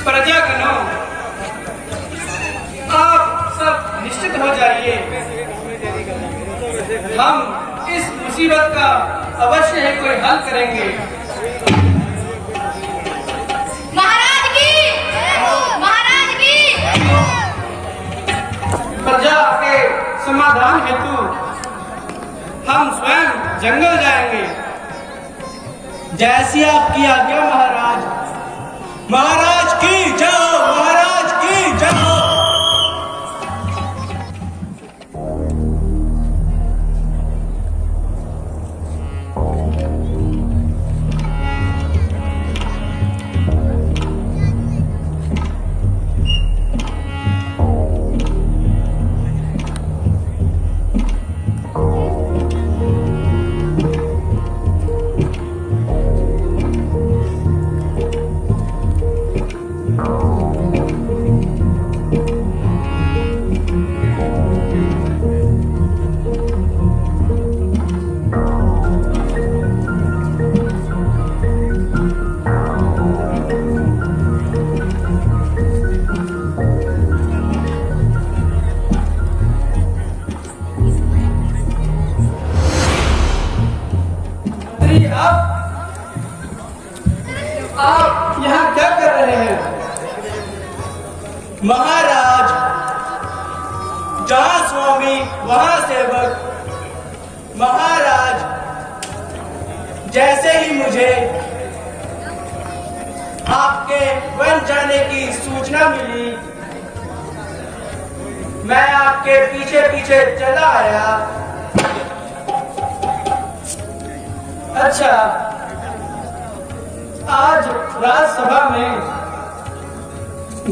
प्रजागणों, आप सब निश्चित हो जाइए। हम इस मुसीबत का अवश्य ही कोई हल करेंगे। महाराज की, महाराज की। प्रजा के समाधान हेतु हम स्वयं जंगल जाएंगे। जैसी आपकी आज्ञा महाराज। महाराज की जाओ, महाराज की जाओ। आप यहाँ क्या कर रहे हैं? महाराज, जहाँ स्वामी वहाँ सेवक। महाराज, जैसे ही मुझे आपके वन जाने की सूचना मिली, मैं आपके पीछे पीछे चला आया। अच्छा, आज राज्यसभा में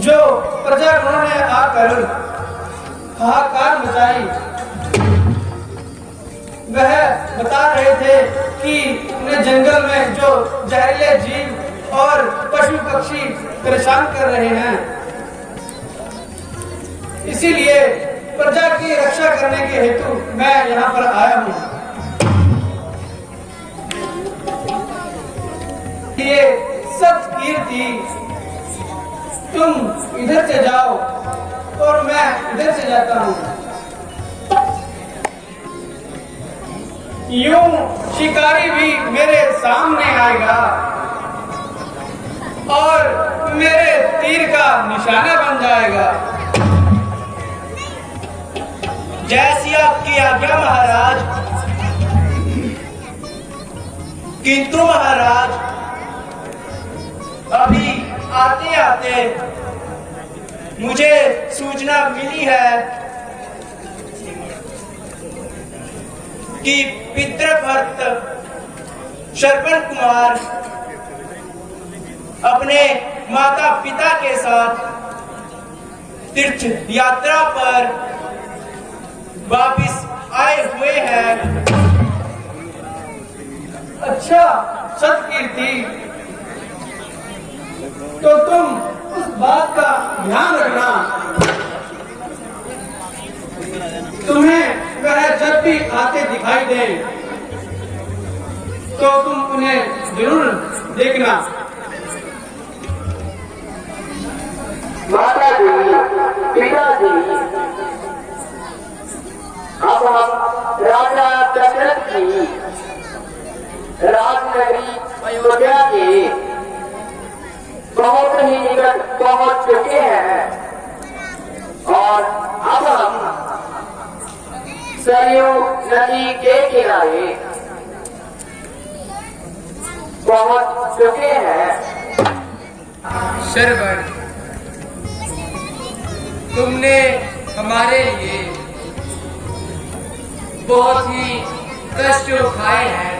जो प्रजागणों ने आकर हाहाकार मचाई, वह बता रहे थे कि उन्हें जंगल में जो जहरीले जीव और पशु पक्षी परेशान कर रहे हैं, इसीलिए प्रजा की रक्षा करने के हेतु मैं यहाँ पर आया हूँ। ये सत्कीर्ति, तुम इधर से जाओ और मैं इधर से जाता हूँ। यूं शिकारी भी मेरे सामने आएगा और मेरे तीर का निशाना बन जाएगा। जैसी आपकी आज्ञा महाराज। किंतु महाराज, अभी आते आते मुझे सूचना मिली है कि पितृभक्त श्रवण कुमार अपने माता पिता के साथ तीर्थ यात्रा पर वापिस आए हुए हैं। अच्छा सत्कीर्ति, तो तुम उस बात का ध्यान रखना। तुम्हें वह जब भी आते दिखाई दे तो तुम उन्हें जरूर देखना। माता जी, पिता जी, अब हम राजा दशरथ की राजनगरी अयोध्या के बहुत ही निकट पहुंच चुके हैं और अब हम सरयू नदी के किनारे पहुंच चुके हैं। श्रवण, तुमने हमारे लिए बहुत ही कष्ट उठाए हैं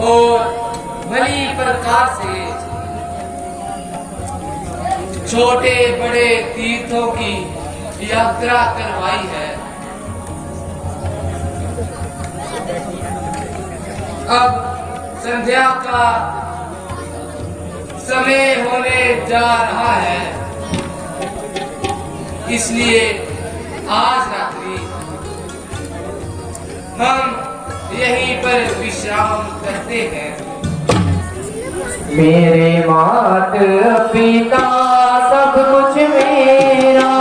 और भली प्रकार से छोटे बड़े तीर्थों की यात्रा करवाई है। अब संध्या का समय होने जा रहा है, इसलिए आज रात्रि हम यहीं पर विश्राम करते हैं। मेरे मात पिता सब कुछ मेरा,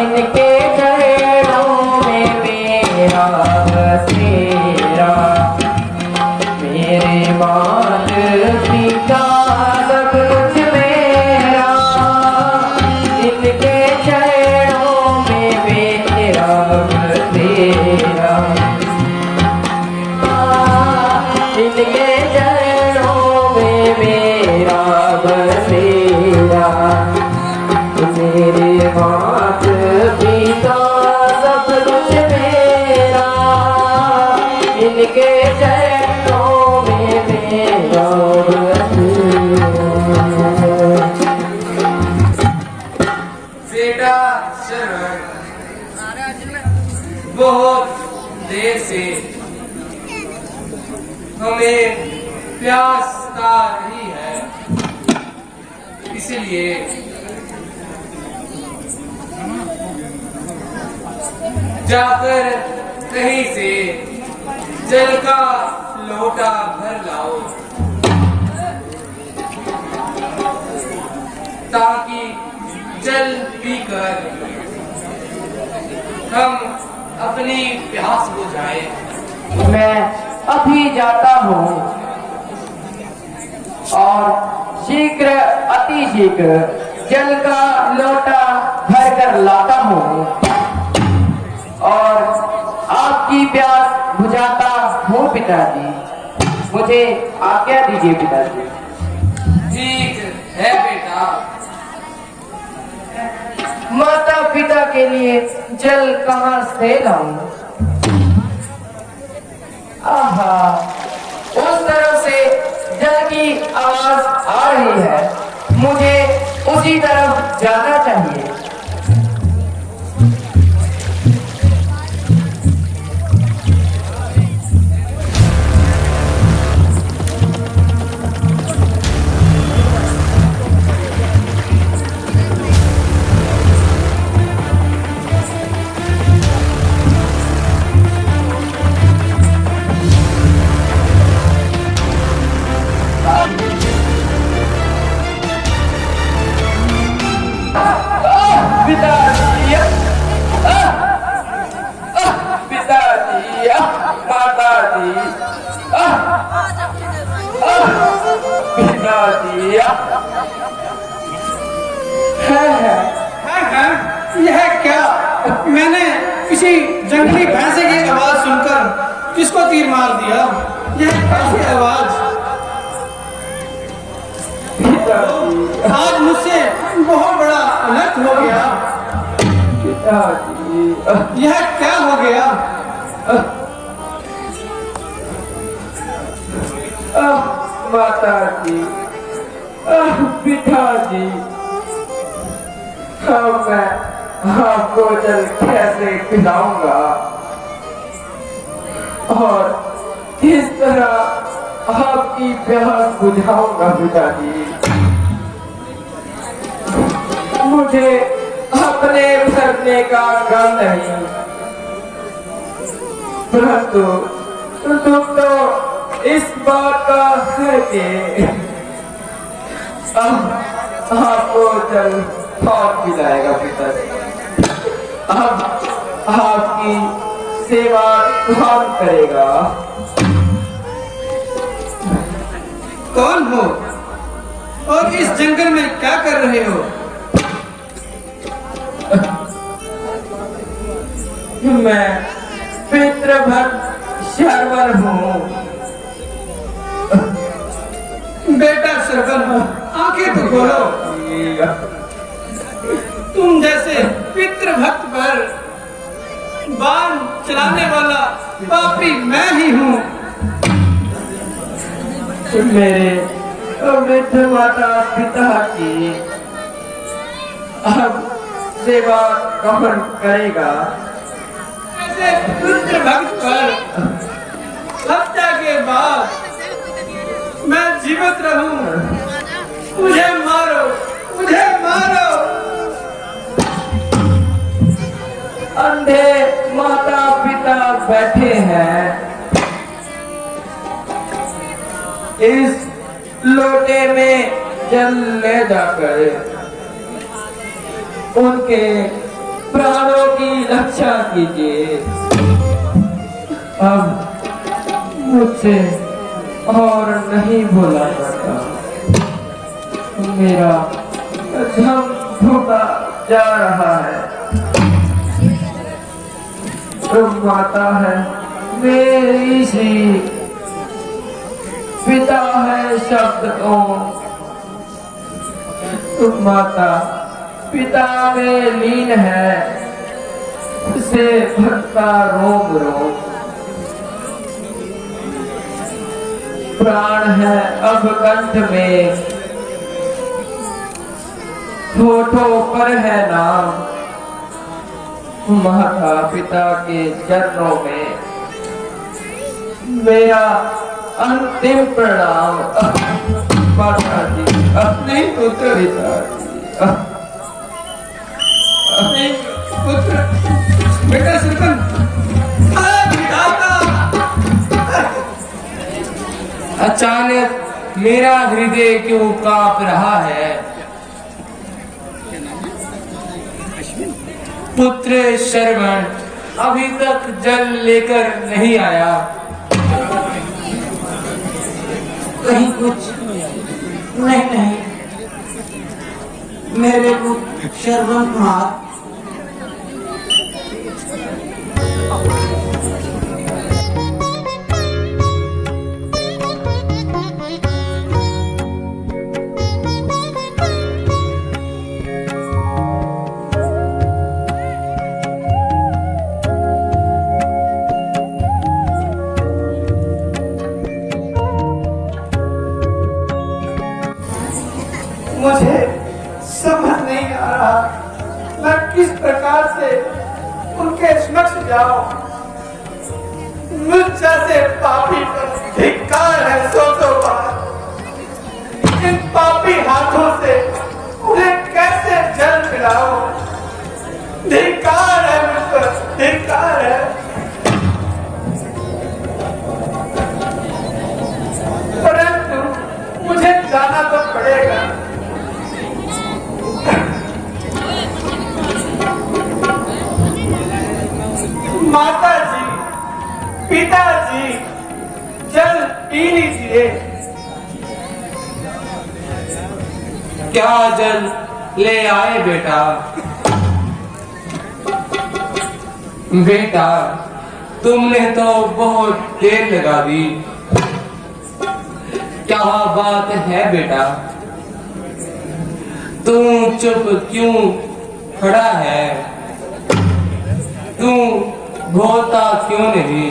इनके चरणों में मेरा बसेरा। मेरे मात पिता सब कुछ मेरा, इनके चरणों में मेरा बसेरा। इनके चरणों में मेरा बसेरा। मेरे मात पिता सब कुछ मेरा, इनके चरणों में मेरा बसेरा। बेटा शरण बहुत देर से हमें प्यास ता रही है, इसलिए जाकर कहीं से जल का लोटा भर लाओ, ताकि जल पीकर हम अपनी प्यास बुझाएं। मैं अभी जाता हूँ और शीघ्र अति शीघ्र जल का लोटा भर कर लाता हूँ और आपकी प्यास बुझाता हूँ पिताजी। मुझे आज्ञा दीजिए पिताजी। ठीक है बेटा। माता पिता के लिए जल कहाँ से लाऊं? आहा, उस तरफ से जल की आवाज आ रही है, मुझे उसी तरफ जाना चाहिए। यह क्या? मैंने किसी जंगली भैंसे की आवाज सुनकर किसको तीर मार दिया? यह कैसी आवाज? आज मुझसे बहुत बड़ा अनर्थ हो गया। यह क्या हो गया? माता जी, पिताजी, मैं आपको जल कैसे पिलाऊंगा और किस तरह आपकी प्यास बुझाऊंगा पिताजी? मुझे अपने मरने का गम नहीं, परंतु दुख तो इस बात का है कि आपको जल कौन पिलाएगा पिताजी? अब आपकी सेवा कौन करेगा? कौन हो और इस जंगल में क्या कर रहे हो? मैं पितृभक्त शर्वर हूँ। बेटा श्रवण, आंखें तो खोलो। तुम जैसे पितृभक्त पर बाण चलाने वाला पापी मैं ही हूँ। मेरे वृद्ध माता पिता की अब सेवा कौन करेगा? ऐसे पितृभक्त पर हत्या के बाद मैं जीवित रहूं। मुझे मारो, मुझे मारो। अंधे माता पिता बैठे हैं, इस लोटे में जल ले जाकर उनके प्राणों की रक्षा कीजिए। अब मुझसे और नहीं बोला जाता, मेरा दम घुटा जा रहा है। तुम माता है मेरी श्री, पिता है शब्द ओम। तुम माता पिता में लीन है, उसे भक्ता रोम रोम। प्राण है अब कंठ में, होठों पर है नाम। माता पिता के चरणों में मेरा अंतिम प्रणाम। माता जी, नहीं पुत्र, पिता जी, नहीं पुत्र, बेटा सरपन, अचानक मेरा हृदय क्यों कांप रहा है? पुत्र श्रवण अभी तक जल लेकर नहीं आया। कहीं कुछ नहीं, मेरे पुत्र श्रवण कुमार मुझे समझ नहीं आ रहा मैं किस प्रकार से उनके समक्ष जाऊं। मुझ जैसे पापी पर धिक्कार है सौ बार। इन पापी हाथों से उन्हें कैसे जल पिलाऊं। धिक्कार है मुझ पर, धिक्कार है। परंतु मुझे जाना तो पड़ेगा। माता जी, पिताजी, जल पी लीजिए। क्या जल ले आए बेटा? बेटा, तुमने तो बहुत देर लगा दी। क्या बात है बेटा? तू चुप क्यों खड़ा है? तू बोलता क्यों नहीं?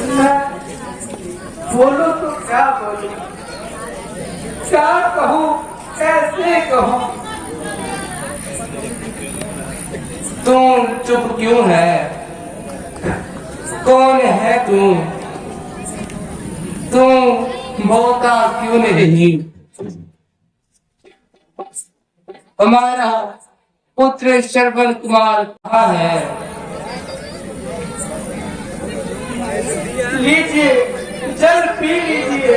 मैं बोलूं तो क्या बोलूं, क्या कहूं, कैसे कहूं। तू चुप क्यों है? कौन है तू? तू बोलता क्यों नहीं? हमारा पुत्र श्रवण कुमार कहाँ है? लीजिए, जल पी लीजिए।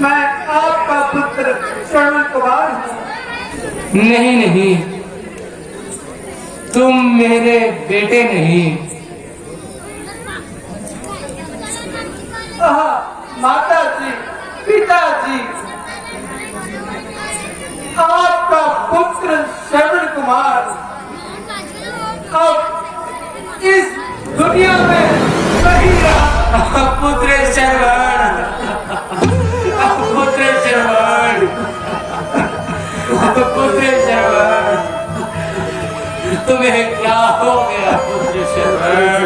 मैं आपका पुत्र श्रवण कुमार हूँ। नहीं, तुम मेरे बेटे नहीं। माता जी, पिताजी, आपका पुत्र श्रवण कुमार अब इस दुनिया में नहीं रहा। पुत्र श्रवण, पुत्र श्रवण, पुत्र श्रवण, तुम्हें क्या हो गया पुत्र श्रवण?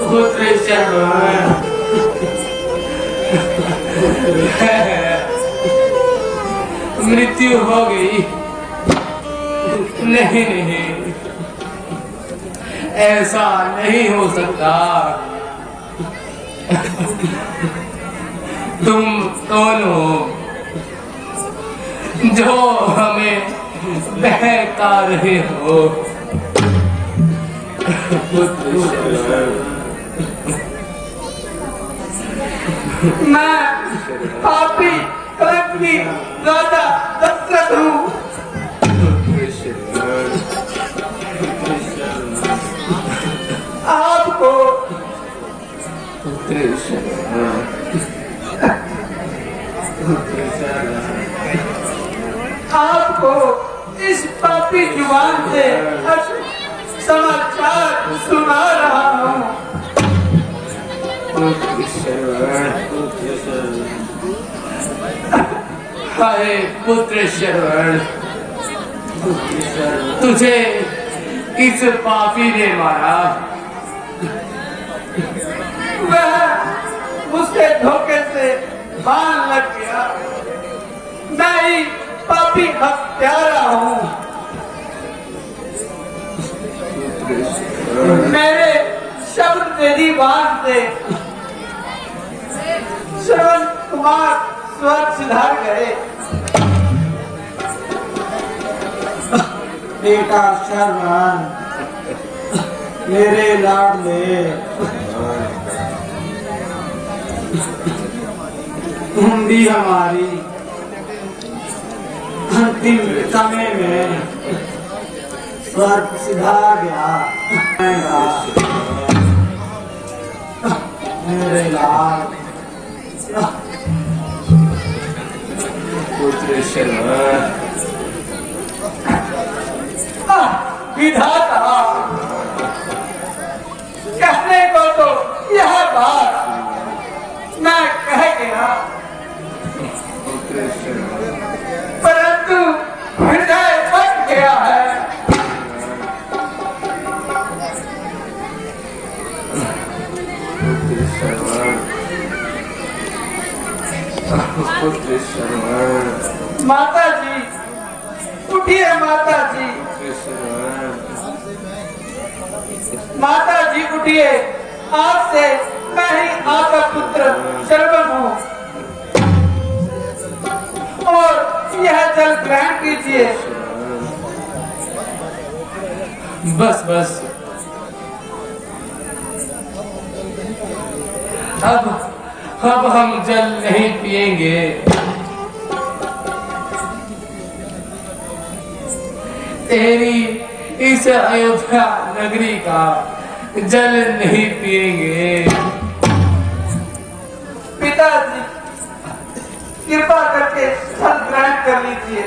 पुत्र श्रवण, मृत्यु हो गई। नहीं, ऐसा नहीं हो सकता। तुम कौन हो जो हमें बहका रहे हो। मैं पापी कलंकी राजा दशरथ हूँ। आपको आपको इस पापी जुबान से समाचार सुना रहा हूँ। हाय पुत्र श्रवण, तुझे किस पापी ने मारा? वह मुझसे धोखे से बाण लग गया। मैं ही पापी हत्यारा हूँ। मेरे शब्द तेरी बात से श्रवण कुमार स्वर्ग सिधार गए। बेटा श्रवण, मेरे लाडले, तुम भी हमारी अंतिम समय में स्वर्ग सिधार गया। मेरे लाल पुत्र श्रवण, विधाता, कहने को तो यह बात मैं कह गया, परंतु हृदय फट गया है। पुत्र श्रवण, माता जी उठिए, माता जी, माता जी उठिए। आज से मैं ही आपका पुत्र श्रवण हूँ और यह जल ग्रहण कीजिए। बस बस, अब हम जल नहीं पिएंगे। तेरी इस अयोध्या नगरी का जल नहीं पिएंगे। पिताजी कृपा करके जल ग्रहण कर लीजिए।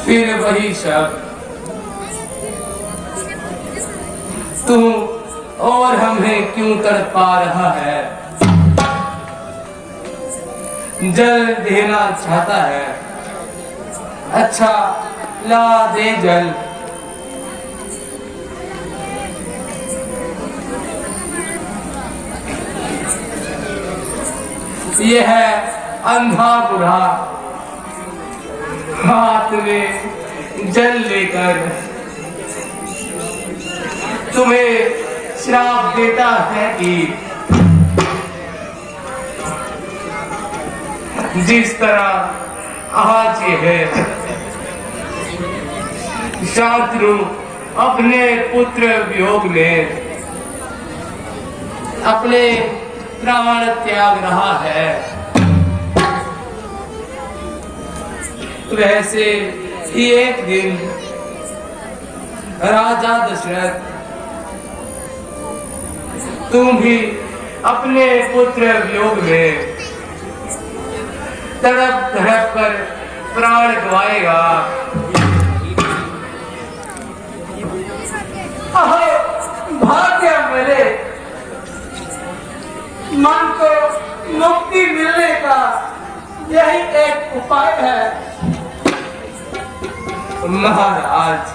फिर वही शब्द, तू और हमें क्यों तड़पा रहा है? जल देना चाहता है, अच्छा ला दे जल। यह है अंधा बुढ़ा हाथ में जल लेकर तुम्हें श्राप देता है कि जिस तरह आज ये है, शांतनु अपने पुत्र वियोग में अपने प्राण त्याग रहा है, वैसे ही एक दिन राजा दशरथ तुम भी अपने पुत्र वियोग में तड़प तड़प कर प्राण गवाएगा। भाग्य मिले, मन को मुक्ति मिलने का यही एक उपाय है। महाराज,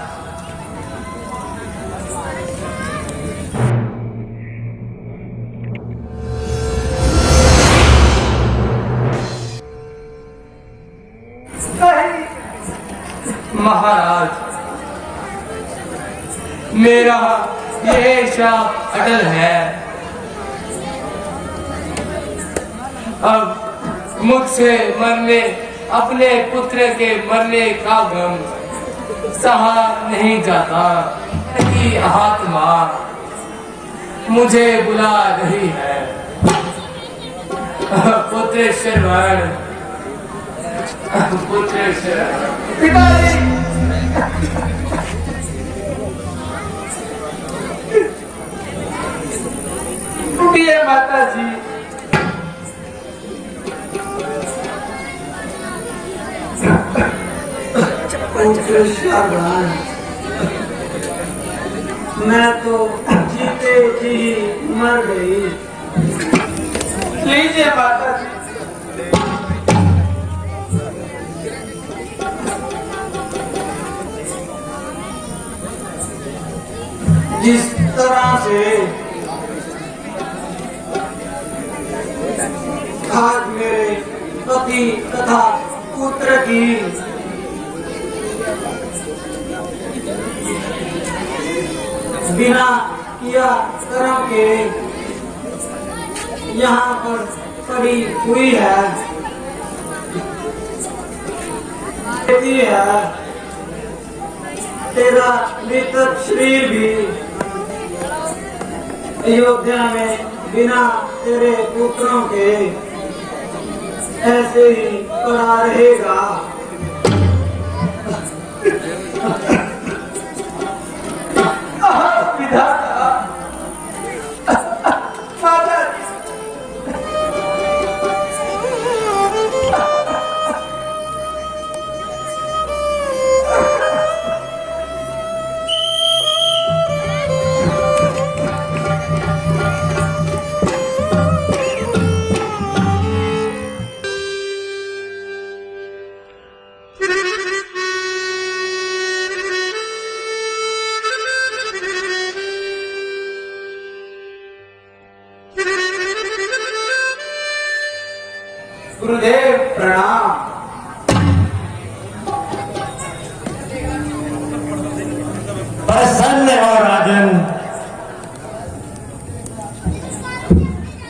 महाराज, मेरा ये शाप अटल है। अब मुझसे मरने अपने पुत्र के मरने का गम सहा नहीं जाता कि आत्मा मुझे बुला रही है। पुत्र श्रवण, पुत्र श्रवण। पिताजी, उठिए माता जी। पुत्र श्रवण, मैं तो जीते जी मर गई। लीजिए माता जी। जिस तरह से आज मेरे पति तथा पुत्र की बिना किया कर्म के यहाँ पर पड़ी हुई है, कहती है तेरा मृतक शरीर भी अयोध्या में बिना तेरे पुत्रों के ऐसे ही पड़ा रहेगा। विधाता, माता जी, गुरुदेव प्रणाम। प्रसन्न हो राजन।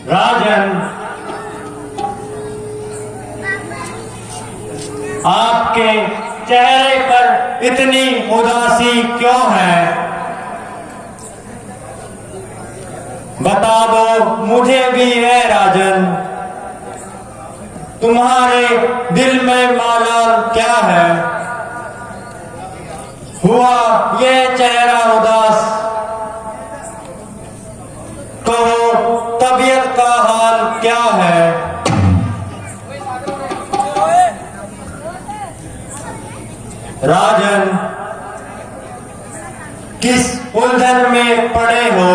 राजन, आपके चेहरे पर इतनी उदासी क्यों है? बता दो मुझे भी है राजन, तुम्हारे दिल में मालाल क्या है? हुआ ये चेहरा उदास, कहो तबीयत का हाल क्या है? राजन, किस उलझन में पड़े हो?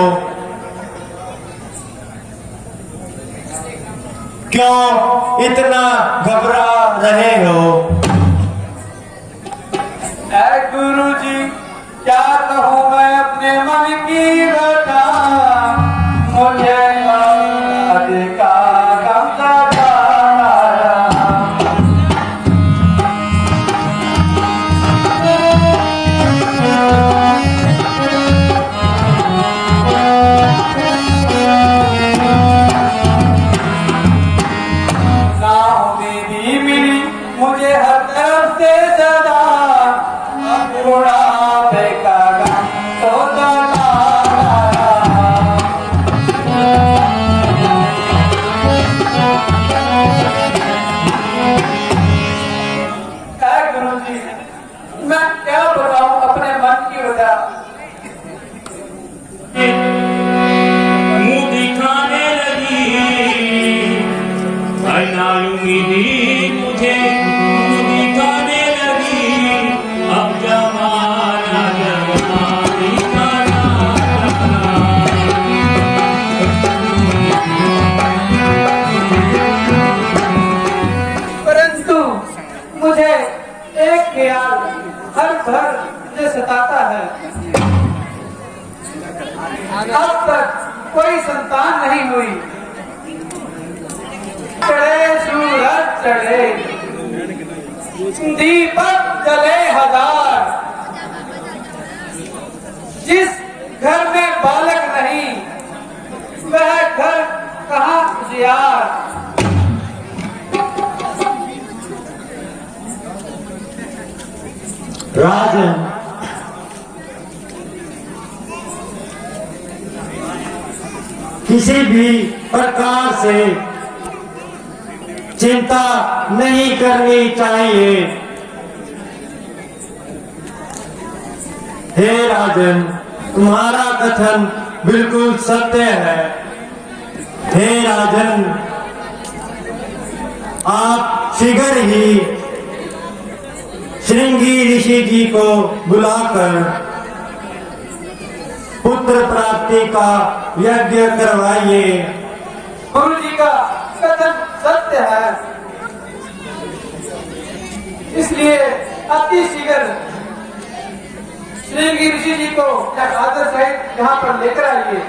क्यों इतना घबरा रहे हो? ऐ गुरु जी, क्या कहूँ मैं अपने मन की बता, मुझे औलाद का गम सता रहा। नाउमीदी मिली मुझे हर तरफ से सदा, अब बुढ़ापे का गम तो सता रहा। ऐ गुरु जी, मैं क्या बताऊं अपने मन की वजह। मुंह दिखाने लगी उम्मीदी, मुझे मुंह दिखाने लगी। अब जमाना परंतु मुझे एक ख्याल हर घर मुझे सताता है। अब तक कोई संतान नहीं हुई। चढ़े सूरज चढ़े, दीपक जले हजार, जिस घर में बालक नहीं वह घर कहाँ उजियार। राजन, किसी भी प्रकार से चिंता नहीं करनी चाहिए। हे राजन, तुम्हारा कथन बिल्कुल सत्य है। हे राजन, आप शीघ्र ही श्रृंगी ऋषि जी को बुलाकर पुत्र प्राप्ति का यज्ञ करवाइए। गुरु जी का कथन सत्य है, इसलिए अति शीघ्र श्रृंगी ऋषि जी को आदर सहित यहाँ पर लेकर आइए।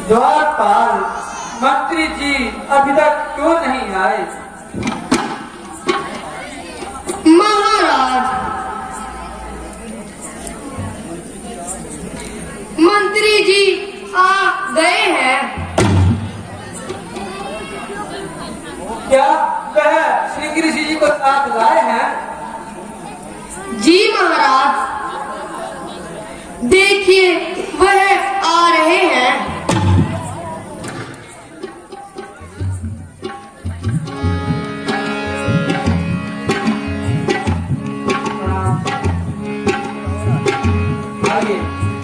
द्वारपाल मंत्री जी अभी तक क्यों नहीं आए? महाराज, मंत्री जी आ गए हैं। क्या वह श्री ऋषि जी को साथ लाए हैं? जी महाराज, देखिए वह आ रहे हैं।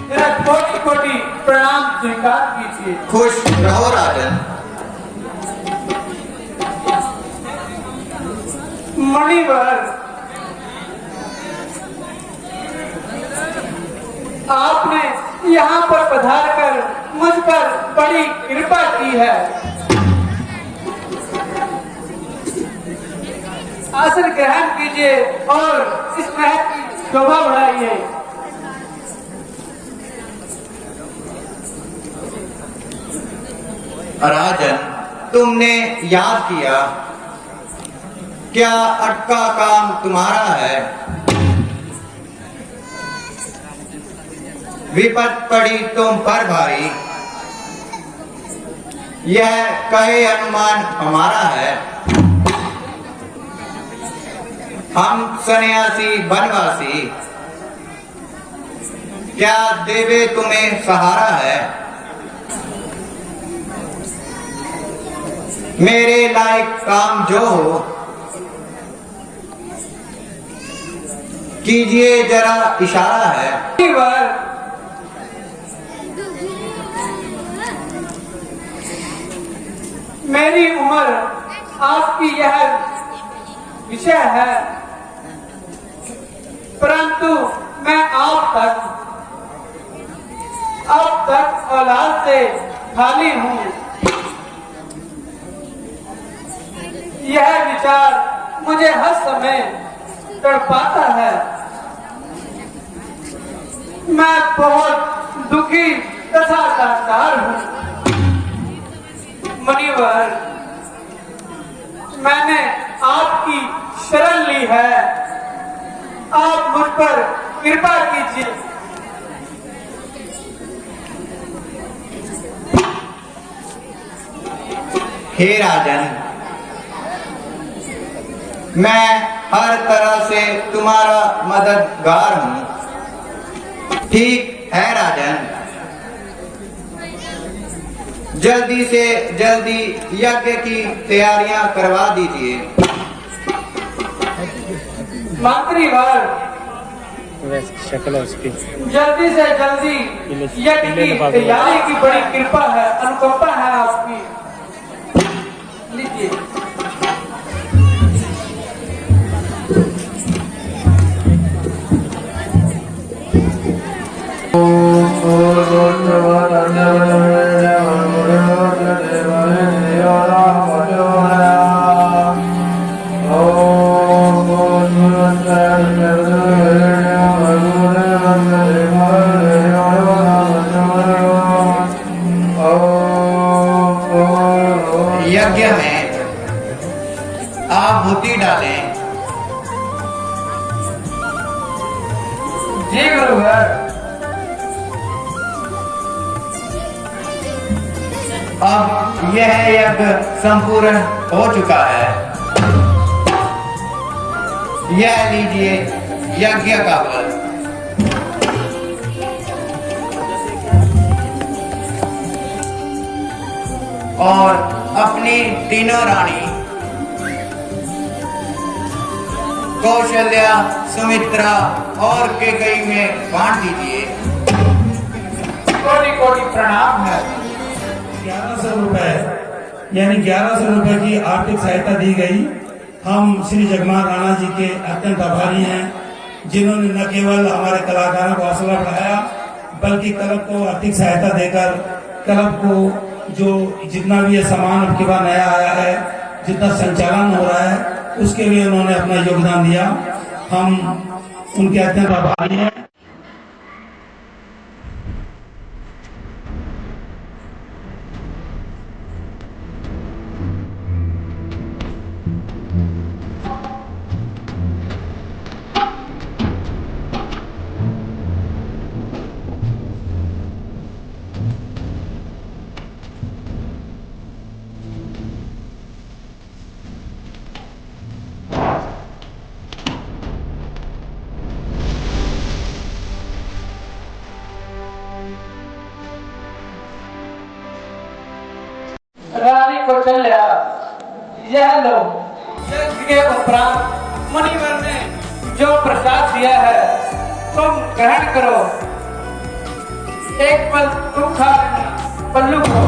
मेरा कोटि कोटि प्रणाम स्वीकार कीजिए। खुश रहो राजन। मणिवर, आपने यहाँ पर पधारकर मुझ पर बड़ी कृपा की है। आसन ग्रहण कीजिए और इस महल की शोभा बढ़ाइए। राजन, तुमने याद किया, क्या अटका काम तुम्हारा है? विपत पड़ी तुम पर भारी, यह कहे अनुमान हमारा है। हम सन्यासी बनवासी, क्या देवे तुम्हें सहारा है? मेरे लायक काम जो हो, कीजिए जरा इशारा है। मेरी उम्र आपकी यह विषय है, परंतु मैं अब तक औलाद से खाली हूँ। यह विचार मुझे हर समय तड़पाता है। मैं बहुत दुखी तथा लाचार हूँ। मुनिवर, मैंने आपकी शरण ली है, आप मुझ पर कृपा कीजिए। हे राजन, मैं हर तरह से तुम्हारा मददगार हूँ। ठीक है राजन, जल्दी से जल्दी यज्ञ की तैयारियां करवा दीजिए। मंत्रीवर, जल्दी से जल्दी यज्ञ की तैयारी की बड़ी कृपा है, अनुकंपा है आपकी। लीजिए। यज्ञ में आहुति डालें। जी गुरुवर। अब यह यज्ञ संपूर्ण हो चुका है। यह लीजिए यज्ञ का फल। और अपनी तीनों रानी कौशल्या, सुमित्रा और कैकेयी में बांट दीजिए। कोटि कोटि प्रणाम है। 1100 रुपए यानी 1100 रुपए की आर्थिक सहायता दी गई। हम श्री जगमान राणा जी के अत्यंत आभारी हैं, जिन्होंने न केवल हमारे कलाकारों को हौसला बढ़ाया, बल्कि क्लब को आर्थिक सहायता देकर क्लब को जो जितना भी ये सामान अब के बाद नया आया है, जितना संचालन हो रहा है, उसके लिए उन्होंने अपना योगदान दिया। हम उनके अत्यंत आभारी हैं। रानी कौशल्या, यह लो। यज्ञ के उपरांत मुनिवर ने जो प्रसाद दिया है तुम ग्रहण करो। एक पल तुम खा लेना, पल्लू को।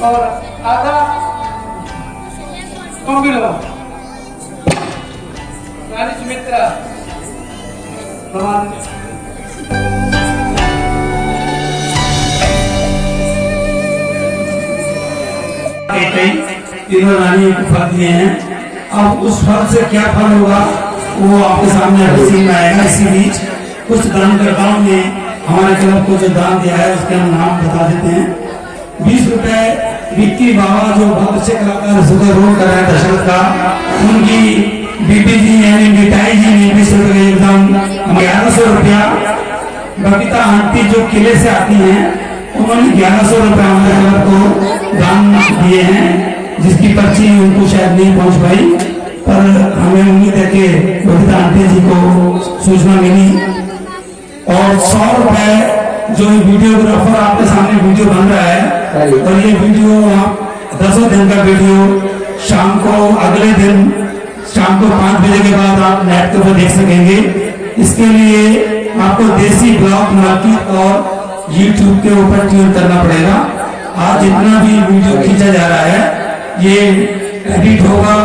और आधा तुम भी लो। रानी सुमित्रा, भगवान तीनों रानी को फल दिए हैं। अब उस फल से क्या फल होगा वो आपके सामने हसीन में आएगा। इसी बीच कुछ दानकर्ताओं ने हमारे क्लब को जो दान दिया है उसके हम नाम बता देते हैं। 20 रुपए विक्की बाबा जो बहुत अच्छे कलाकार सुबह रोल कर रहे हैं दशरथ का, उनकी बीबी जी यानी मिठाई जी ने 20 रुपए का योगदान। 1100 रुपया बबीता आंटी जो किले से आती हैं, उन्होंने 1100 रुपए हमारे क्लब को दान दिए हैं, जिसकी पर्ची उनको शायद नहीं पहुंच पाई, पर हमें उम्मीद है कि बबीता आंटी जी को सूचना मिली। और 100 रुपए जो वीडियोग्राफर आपके सामने वीडियो बन रहा है, और ये वीडियो आप 10 दिन का वीडियो शाम को अगले दिन शाम को 5 बजे के बाद आप नेट के ऊपर देख सकेंगे। इसके लिए आपको देसी ब्लॉग मार्केट और YouTube के ऊपर ट्यून करना पड़ेगा। आज जितना भी वीडियो खींचा जा रहा है ये एडिट होगा,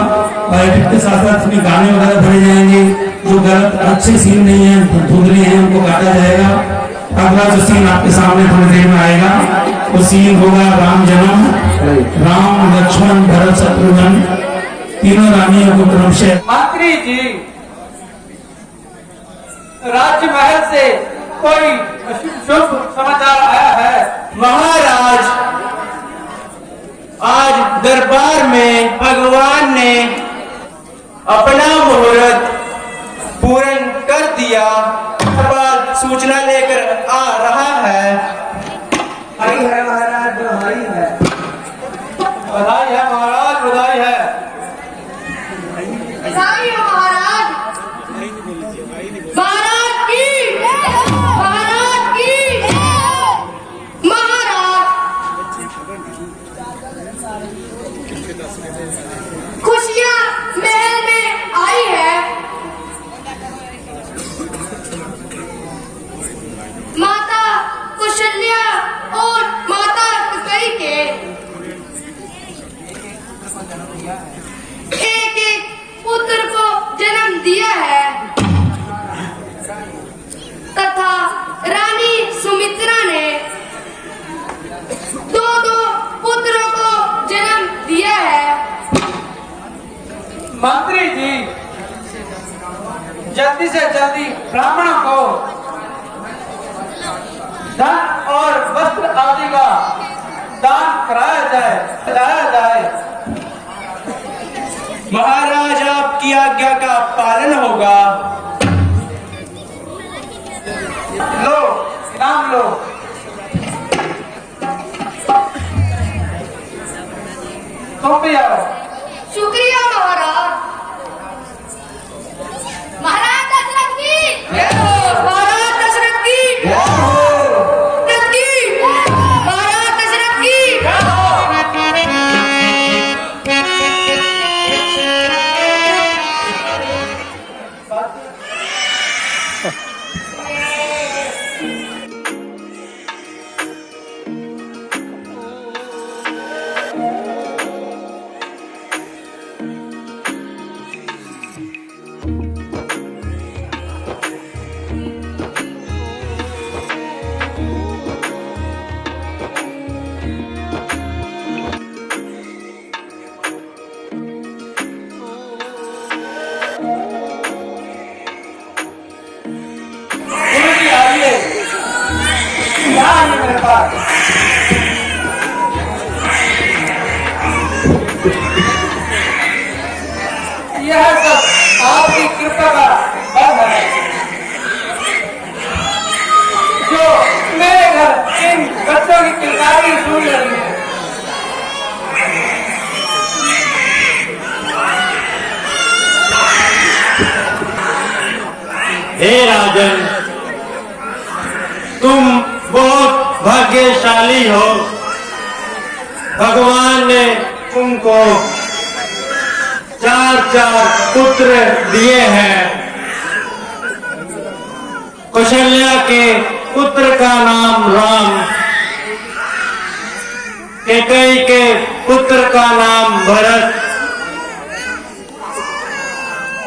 और एडिट के साथ साथ इसमें गाने वगैरह भरे जाएंगे। जो गलत अच्छे सीन नहीं है, धुंधले हैं, उनको काटा जाएगा। अगला जो सीन आपके सामने थोड़ी देर में आएगा वो सीन होगा राम जन्म। राम, लक्ष्मण, भरत, शत्रुघ्न तीनों रानियों को क्रमशः। मंत्री जी, राजमहल से कोई शुभ समाचार आया है? महाराज, आज दरबार में भगवान ने अपना मुहूर्त पूर्ण कर दिया। बाद सूचना लेकर आ रहा है। हरी है महाराज, हरी है। बधाई है महाराज, बधाई है। बधाई हो महाराज। महाराज की, महाराज की, महाराज। खुशियाँ महल में आई है। माता कुशल्या और माता कई के एक एक पुत्र को जन्म दिया है तथा रानी सुमित्रा ने दो दो पुत्रों को जन्म दिया है। मंत्री जी, जल्दी से जल्दी ब्राह्मणों को धन और वस्त्र आदि का दान कराया जाए, कराया जाए। महाराज आपकी आज्ञा का पालन होगा। लो, इनाम लो। तुम भी आओ। शुक्रिया महाराज। महाराज दशरथ की, महाराज दशरथ की, दशरथ की, महाराज दशरथ की। गुरुजी आइए, यहाँ आइए मेरे पास। यह सब आपकी कृपा का फल है, जो मेरे घर इन बच्चों की किलकारी सुन रही है। हे राजन, तुम बहुत भाग्यशाली हो। भगवान ने तुमको 4 पुत्र दिए हैं। कौशल्या के पुत्र का नाम राम, कैकेयी के पुत्र का नाम भरत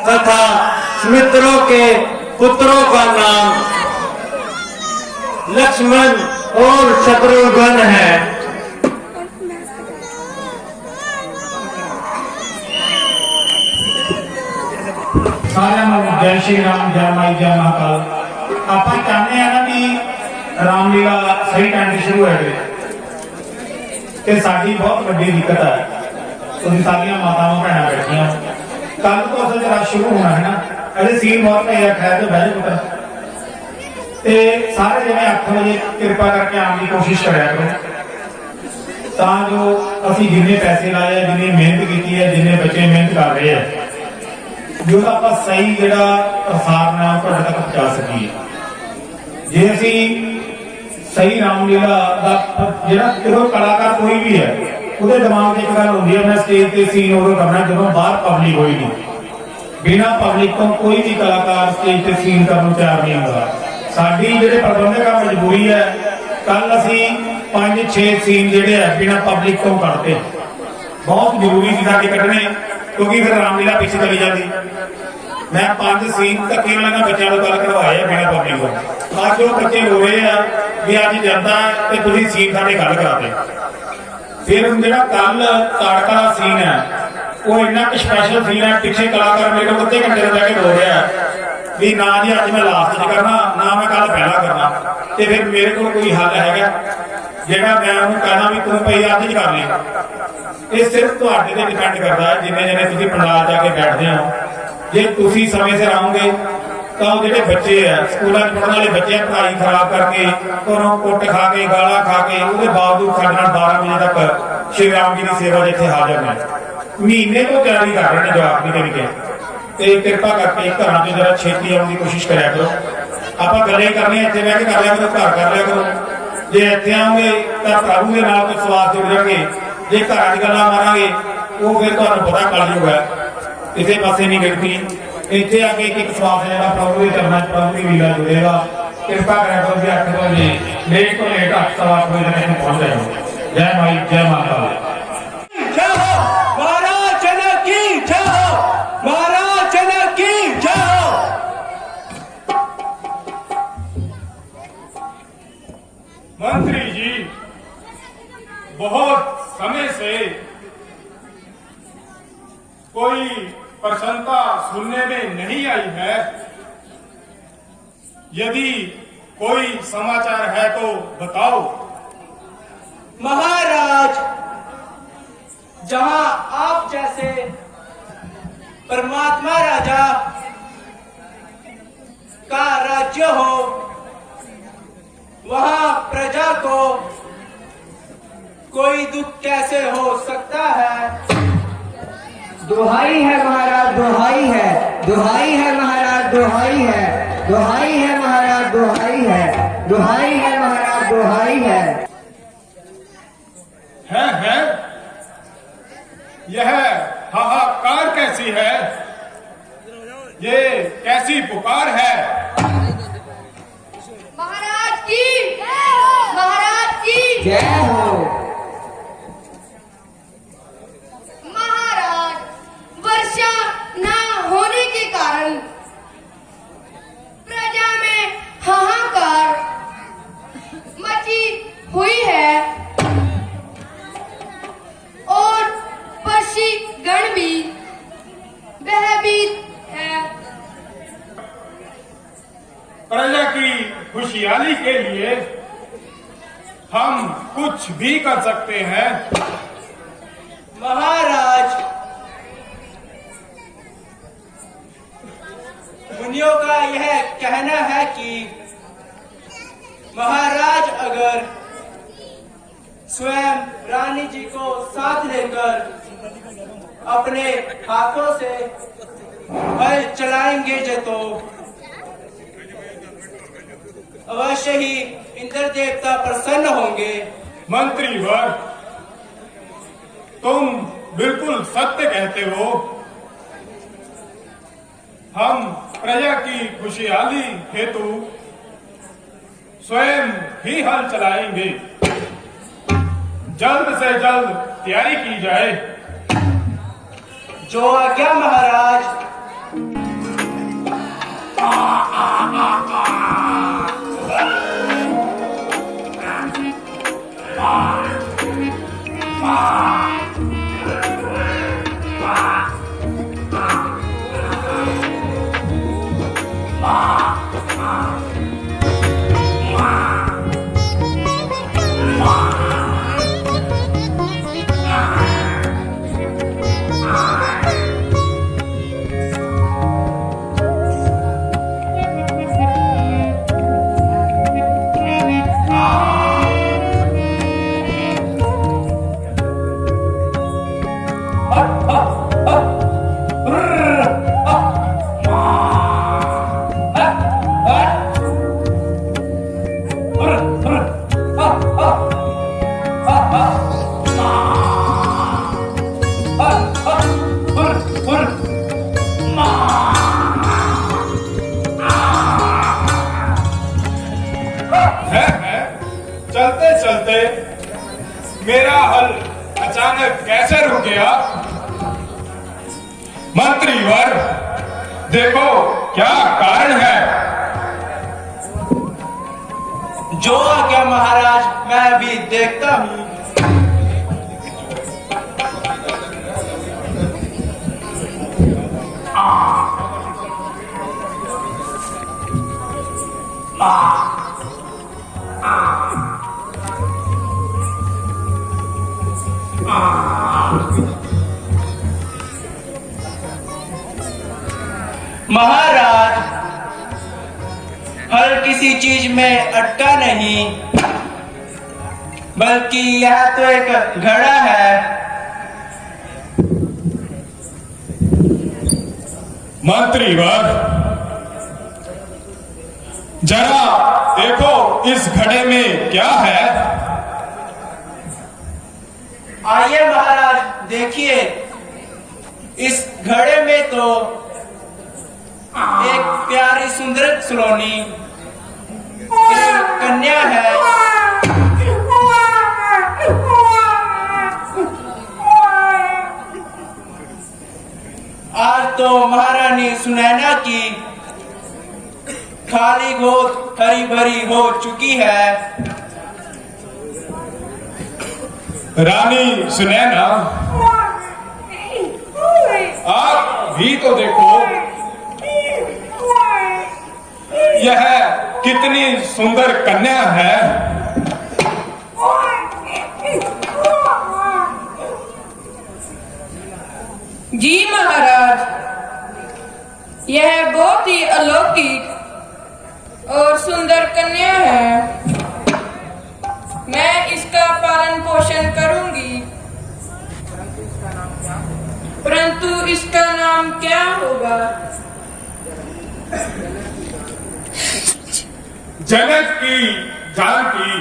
तथा सुमित्रों के पुत्रों का नाम लक्ष्मण और शत्रुघ्न है। सारे जय श्री राम, जय माई, जय महाकाल। ਆਪਾਂ ਚਾਹੁੰਦੇ ਆ ਨਾ ਵੀ ਰਾਮਲੀਲਾ ਸਹੀ ਟਾਈਮ ਤੇ ਸ਼ੁਰੂ ਹੋਵੇ ਤੇ ਸਾਡੀ ਬਹੁਤ ਵੱਡੀ ਦਿੱਕਤ ਹੈ। ਤੁਸੀਂ ਸਾਰੀਆਂ ਮਾਤਾਵਾਂ ਭੈਣਾਂ ਬੈਠੀਆਂ, ਕੱਲ ਤੋਂ ਅਸਲ ਚ ਰਸ਼ ਸ਼ੁਰੂ ਹੋਣਾ ਹੈ ਨਾ। ਅਜੇ ਸੀਨ ਬਹੁਤ ਪਈ ਆ, ਖੈਰ ਤੇ ਬਹਿ ਜਾ ਪੁੱਤਰ। ਤੇ ਸਾਰੇ ਜਿਵੇਂ 8 ਵਜੇ ਕਿਰਪਾ ਕਰਕੇ ਆਉਣ ਦੀ ਕੋਸ਼ਿਸ਼ ਕਰਿਆ ਕਰੋ, ਤਾਂ ਜੋ ਅਸੀਂ ਜਿੰਨੇ ਪੈਸੇ ਲਾਏ ਆ, ਜਿੰਨੀ ਮਿਹਨਤ ਕੀਤੀ ਹੈ, ਜਿੰਨੇ ਬੱਚੇ ਮਿਹਨਤ ਕਰ ਰਹੇ ਆ, ਜੋ ਆਪਾਂ ਸਹੀ ਜਿਹੜਾ ਪ੍ਰਸਾਰ ਨਾਲ ਤੁਹਾਡੇ ਤੱਕ ਪਹੁੰਚਾ ਸਕੀਏ। ਜੇ ਅਸੀਂ ਸਹੀ ਰਾਮਲੀਲਾ ਦਾ ਜਿਹੜਾ ਕੋਈ ਕਲਾਕਾਰ ਕੋਈ ਵੀ ਹੈ, ਉਹਦੇ ਦਿਮਾਗ 'ਚ ਇੱਕ ਗੱਲ ਹੁੰਦੀ ਹੈ, ਮੈਂ ਸਟੇਜ ਤੇ ਸੀਨ ਉਦੋਂ ਕਰਨਾ ਜਦੋਂ ਬਾਹਰ ਪਬਲਿਕ ਹੋਈ ਨਹੀਂ। ਬਿਨਾਂ ਪਬਲਿਕ ਤੋਂ ਕੋਈ ਵੀ ਕਲਾਕਾਰ ਸਟੇਜ ਤੇ ਸੀਨ ਕਰਨ ਨੂੰ ਤਿਆਰ ਨਹੀਂ ਹੁੰਦਾ। ਸਾਡੀ ਜਿਹੜੇ ਪ੍ਰਬੰਧਕ ਆ ਮਜਬੂਰੀ ਹੈ, ਕੱਲ ਅਸੀਂ 5-6 ਸੀਨ ਜਿਹੜੇ ਆ ਬਿਨਾਂ ਪਬਲਿਕ ਤੋਂ ਕੱਢਦੇ। ਬਹੁਤ ਜ਼ਰੂਰੀ ਸੀ ਸਾਡੇ ਕੱਢਣੇ, ਕਿਉਂਕਿ ਫਿਰ ਰਾਮਲੀਲਾ ਪਿੱਛੇ ਚਲੀ ਜਾਂਦੀ। मैं 5 सीन धक्के वाले बच्चों को गल करवाए बिना पब्लिक को। अज वो बच्चे रो रहे हैं भी अज जनता तो तुम सीन साढ़े गल कराते। फिर जो कल ताड़का सीन है वो इन्ना स्पैशल सीन है, पिछले कलाकार मेरे को अद्धे घंटे का जाके रो रहा है भी ना जी अज मैं लास्ट करना, ना मैं कल पहला करना। तो फिर मेरे को कोई हल है जोड़ा मैं उन्होंने कहना भी तुम भाई अज कर ले, ਇਹ ਸਿਰਫ ਤੁਹਾਡੇ ਤੇ ਡਿਪੈਂਡ ਕਰਦਾ ਹੈ ਜਿੰਨੇ ਜਣੇ ਤੁਸੀਂ ਪੰਡਾਲ ਜਾ ਕੇ ਬੈਠਦੇ ਹੋ। ਜੇ ਤੁਸੀਂ ਸਮੇਂ ਸਿਰ ਆਓਗੇ ਤਾਂ ਉਹ ਜਿਹੜੇ ਬੱਚੇ ਆ ਸਕੂਲਾਂ 'ਚ ਪੜ੍ਹਨ ਵਾਲੇ ਬੱਚੇ ਆ ਪੜ੍ਹਾਈ ਖਰਾਬ ਕਰਕੇ ਘਰੋਂ ਕੁੱਟ ਖਾ ਕੇ ਗਾਲਾਂ ਖਾ ਕੇ ਉਹਦੇ ਬਾਵਜੂਦ ਸਾਡੇ ਨਾਲ 12 ਵਜੇ ਤੱਕ ਸ਼੍ਰੀ ਰਾਮ ਜੀ ਦੀ ਸੇਵਾ ਜਿੱਥੇ ਹਾਜ਼ਰ ਨੇ। ਮਹੀਨੇ ਤੋਂ ਤਿਆਰੀ ਕਰ ਰਹੇ ਨੇ ਜਵਾਬ ਨਿੱਕੇ ਨਿੱਕੇ। ਤੇ ਕਿਰਪਾ ਕਰਕੇ ਘਰਾਂ 'ਚ ਜਰਾ ਛੇਤੀ ਆਉਣ ਦੀ ਕੋਸ਼ਿਸ਼ ਕਰਿਆ ਕਰੋ। ਆਪਾਂ ਗੱਲਾਂ ਹੀ ਕਰਨੀਆਂ ਇੱਥੇ ਬਹਿ ਕੇ ਕਰ ਲਿਆ ਕਰੋ, ਘਰ ਕਰ ਲਿਆ ਕਰੋ। ਜੇ ਇੱਥੇ ਆਓਗੇ ਤਾਂ ਪ੍ਰਭੂ ਦੇ ਨਾਲ ਕੋਈ ਸਵਾਦ ਜੁੜਾਂਗੇ। ਜੇ ਘਰਾਂ 'ਚ ਗੱਲਾਂ ਮਾਰਾਂਗੇ ਉਹ ਫਿਰ ਤੁਹਾਨੂੰ ਪਤਾ ਕਲਯੁਗ ਹੈ, ਕਿਸੇ ਪਾਸੇ ਨਹੀਂ ਗਿਣਤੀ। ਇੱਥੇ ਆ ਕੇ ਇੱਕ ਸਵਾਸ ਜਿਹੜਾ ਪ੍ਰਭੂ ਦੇ ਚਰਨਾਂ 'ਚ ਪ੍ਰਭੂ ਦੀ ਲੀਲਾ ਜੁੜੇਗਾ। ਕਿਰਪਾ ਕਰਿਆ ਕਰੋ ਜੀ 8 ਵਜੇ ਲੇਟ ਤੋਂ ਲੇਟ 8:15 ਵਜੇ ਤੱਕ ਪਹੁੰਚ ਜਾਓ। ਜੈ ਮਾਈ ਜੈ ਮਾਤਾ। जय हो महाराज जनक की जय हो, महाराज जनक की जय हो। मंत्री जी बहुत समय से कोई प्रसन्नता सुनने में नहीं आई है। यदि कोई समाचार है तो बताओ। महाराज, जहां आप जैसे परमात्मा राजा का राज्य हो वहां प्रजा को कोई दुख कैसे हो सकता है। दुहाई है महाराज, दुहाई है, दुहाई है महाराज, दुहाई है, दुहाई है महाराज, दुहाई है, दुहाई है महाराज, दुहाई है। है यह हाहाकार कैसी है, ये कैसी पुकार है। महाराज की जय हो, महाराज की जय हो। महाराज, वर्षा न होने के कारण प्रजा में हाहाकार मची हुई है और पक्षी गण भी भयभीत है। प्रजा की खुशहाली के लिए हम कुछ भी कर सकते हैं। महाराज, मुनियों का यह कहना है कि महाराज अगर स्वयं रानी जी को साथ लेकर अपने हाथों से हल चलाएंगे तो अवश्य ही इंद्र देवता प्रसन्न होंगे। मंत्रीवर, तुम बिल्कुल सत्य कहते हो। हम प्रजा की खुशहाली हेतु स्वयं ही हल चलाएंगे। जल्द से जल्द तैयारी की जाए। जो आज्ञा महाराज। चलते चलते मेरा हल अचानक कैसे रुक गया। मंत्रीवर, देखो क्या कारण है। जो आज्ञा महाराज, मैं अभी देखता हूँ। महाराज, हर किसी चीज में अटका नहीं, बल्कि यह तो एक घड़ा है। मंत्रीवर, जरा देखो इस घड़े में क्या है। आइए महाराज, देखिए, इस घड़े में तो एक प्यारी सुंदर सलोनी एक कन्या है। आज तो महारानी सुनैना की खाली गोद हरी भरी हो चुकी है। रानी सुनैना, आप भी तो देखो, यह कितनी सुंदर कन्या है। जी महाराज, यह बहुत ही अलौकिक और सुंदर कन्या है। मैं इसका पालन पोषण करूंगी, परंतु इसका नाम क्या होगा? जनक की जानकी,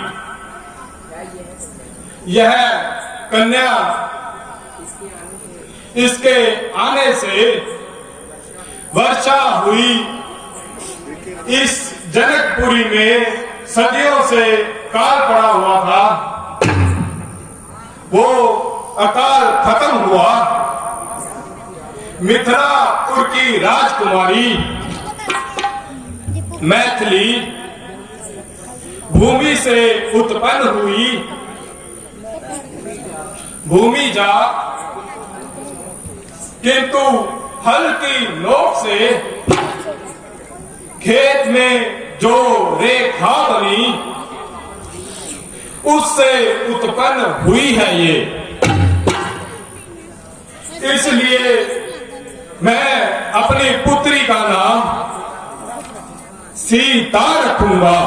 यह कन्या इसके आने से वर्षा हुई इस जनकपुरी में सदियों से काल पड़ा हुआ था, वो अकाल खत्म हुआ। मिथिलापुर की राजकुमारी मैथिली भूमि से उत्पन्न हुई। भूमि जा, किंतु हल की नोक से खेत में जो रेखा बनी उससे उत्पन्न हुई है ये। इसलिए मैं अपनी पुत्री का नाम सीता रखूंगा।